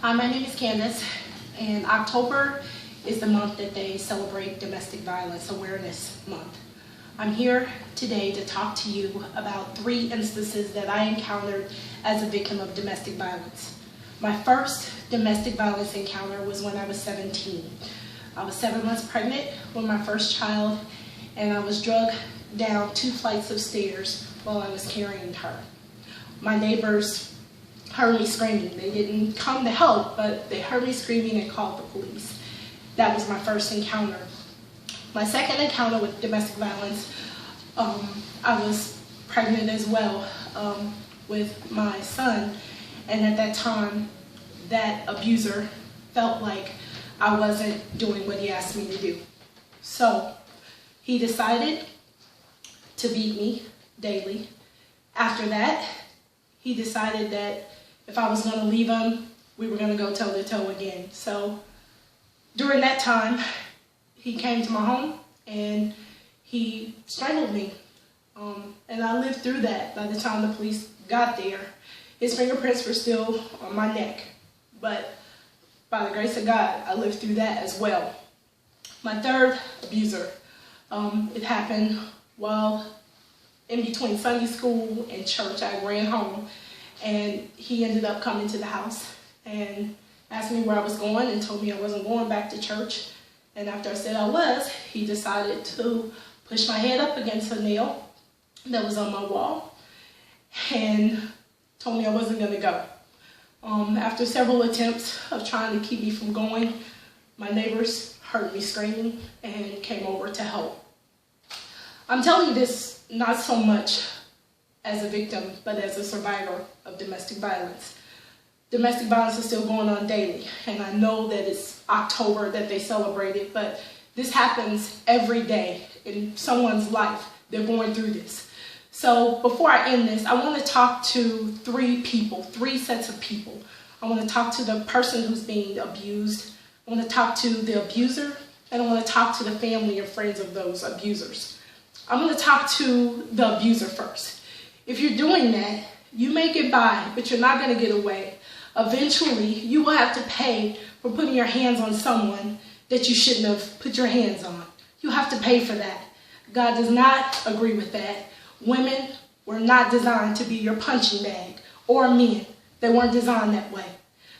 Hi, my name is Candice, and October is the month that they celebrate Domestic Violence Awareness Month. I'm here today to talk to you about 3 instances that I encountered as a victim of domestic violence. My first domestic violence encounter was when I was 17. I was 7 months pregnant with my first child, and I was drugged down 2 flights of stairs while I was carrying her. My neighbors heard me screaming. They didn't come to help, but they heard me screaming and called the police. That was my first encounter. My second encounter with domestic violence, I was pregnant as well with my son, and at that time, that abuser felt like I wasn't doing what he asked me to do. So he decided to beat me daily. After that, he decided that if I was going to leave him, we were going to go toe to toe again. So during that time, he came to my home and he strangled me. And I lived through that. By the time the police got there, his fingerprints were still on my neck. But by the grace of God, I lived through that as well. My third abuser, it happened while in between Sunday school and church. I ran home, and he ended up coming to the house and asked me where I was going and told me I wasn't going back to church. And after I said I was, he decided to push my head up against a nail that was on my wall and told me I wasn't going to go. After several attempts of trying to keep me from going, my neighbors heard me screaming and came over to help. I'm telling you this not so much as a victim, but as a survivor of domestic violence. Domestic violence is still going on daily, and I know that it's October that they celebrate it, but this happens every day in someone's life. They're going through this. So before I end this, I want to talk to 3 sets of people. I want to talk to the person who's being abused, I want to talk to the abuser, and I want to talk to the family and friends of those abusers. I'm going to talk to the abuser first. If you're doing that, you may get by, but you're not going to get away. Eventually, you will have to pay for putting your hands on someone that you shouldn't have put your hands on. You have to pay for that. God does not agree with that. Women were not designed to be your punching bag, or men. They weren't designed that way.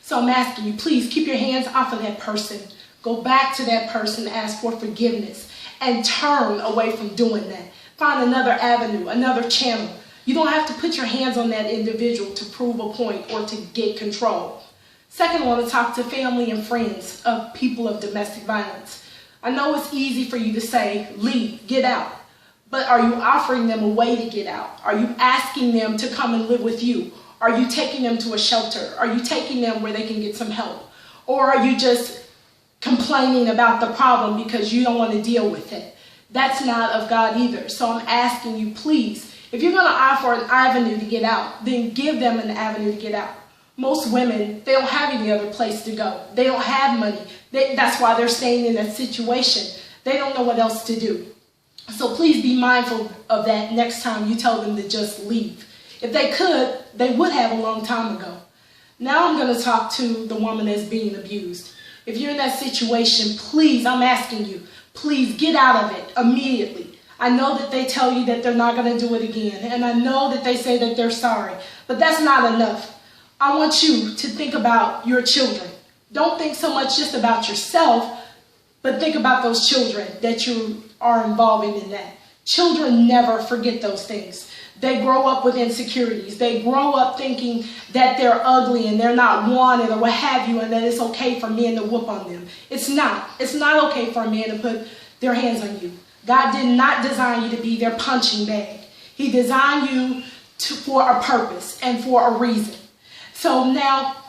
So I'm asking you, please keep your hands off of that person. Go back to that person, ask for forgiveness, and turn away from doing that. Find another avenue, another channel. You don't have to put your hands on that individual to prove a point or to get control. Second, I want to talk to family and friends of people of domestic violence. I know it's easy for you to say, leave, get out. But are you offering them a way to get out? Are you asking them to come and live with you? Are you taking them to a shelter? Are you taking them where they can get some help? Or are you just complaining about the problem because you don't want to deal with it? That's not of God either. So I'm asking you, please, if you're going to offer an avenue to get out, then give them an avenue to get out. Most women, they don't have any other place to go. They don't have money. That's why they're staying in that situation. They don't know what else to do. So please be mindful of that next time you tell them to just leave. If they could, they would have a long time ago. Now I'm going to talk to the woman that's being abused. If you're in that situation, please, I'm asking you, please get out of it immediately. I know that they tell you that they're not going to do it again, and I know that they say that they're sorry, but that's not enough. I want you to think about your children. Don't think so much just about yourself, but think about those children that you are involving in that. Children never forget those things. They grow up with insecurities. They grow up thinking that they're ugly and they're not wanted or what have you, and that it's okay for men to whoop on them. It's not. It's not okay for a man to put their hands on you. God did not design you to be their punching bag. He designed you for a purpose and for a reason. So now,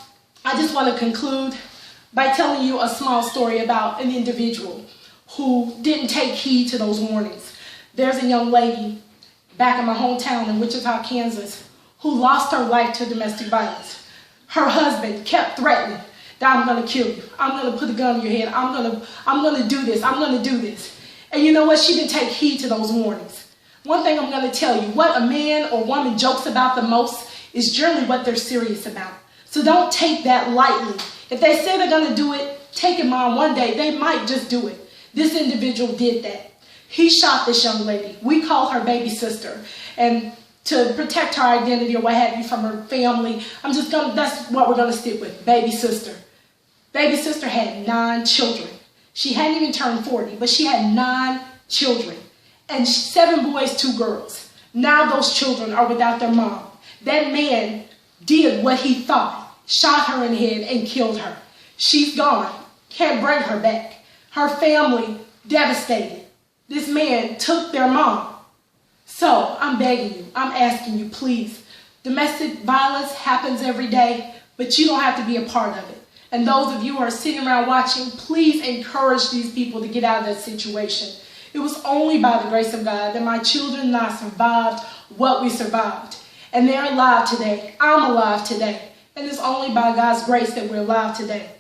I just want to conclude by telling you a small story about an individual who didn't take heed to those warnings. There's a young lady back in my hometown in Wichita, Kansas, who lost her life to domestic violence. Her husband kept threatening that I'm going to kill you. I'm going to put a gun in your head. I'm going to do this. I'm going to do this. And you know what? She didn't take heed to those warnings. One thing I'm going to tell you, what a man or woman jokes about the most is generally what they're serious about. So don't take that lightly. If they say they're going to do it, take it mom, one day, they might just do it. This individual did that. He shot this young lady. We call her baby sister. And to protect her identity or what have you from her family, that's what we're going to stick with, baby sister. Baby sister had 9 children. She hadn't even turned 40, but she had 9 children. And 7 boys, 2 girls. Now those children are without their mom. That man did what he thought, shot her in the head and killed her. She's gone. Can't bring her back. Her family devastated. This man took their mom. So I'm begging you, I'm asking you, please. Domestic violence happens every day, but you don't have to be a part of it. And those of you who are sitting around watching, please encourage these people to get out of that situation. It was only by the grace of God that my children and I survived what we survived. And they're alive today. I'm alive today. And it's only by God's grace that we're alive today.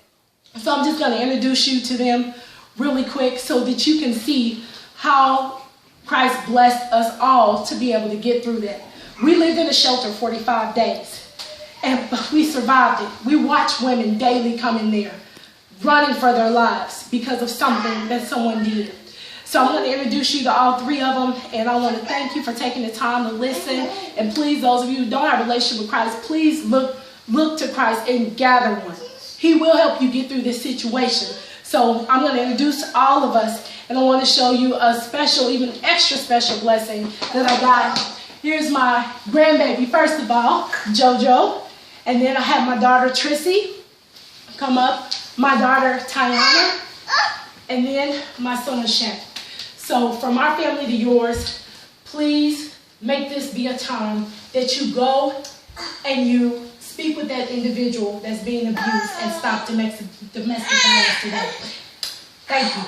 So I'm just going to introduce you to them really quick so that you can see how Christ blessed us all to be able to get through that. We lived in a shelter 45 days. And we survived it. We watched women daily come in there, running for their lives because of something that someone did. So I'm going to introduce you to all 3 of them, and I want to thank you for taking the time to listen. And please, those of you who don't have a relationship with Christ, please look to Christ and gather one. He will help you get through this situation. So I'm going to introduce all of us, and I want to show you a special, even extra special blessing that I got. Here's my grandbaby, first of all, JoJo. And then I have my daughter, Trissy, come up, my daughter, Tiana, and then my son, Shannon. So from our family to yours, please make this be a time that you go and you speak with that individual that's being abused and stop domestic violence today. Thank you.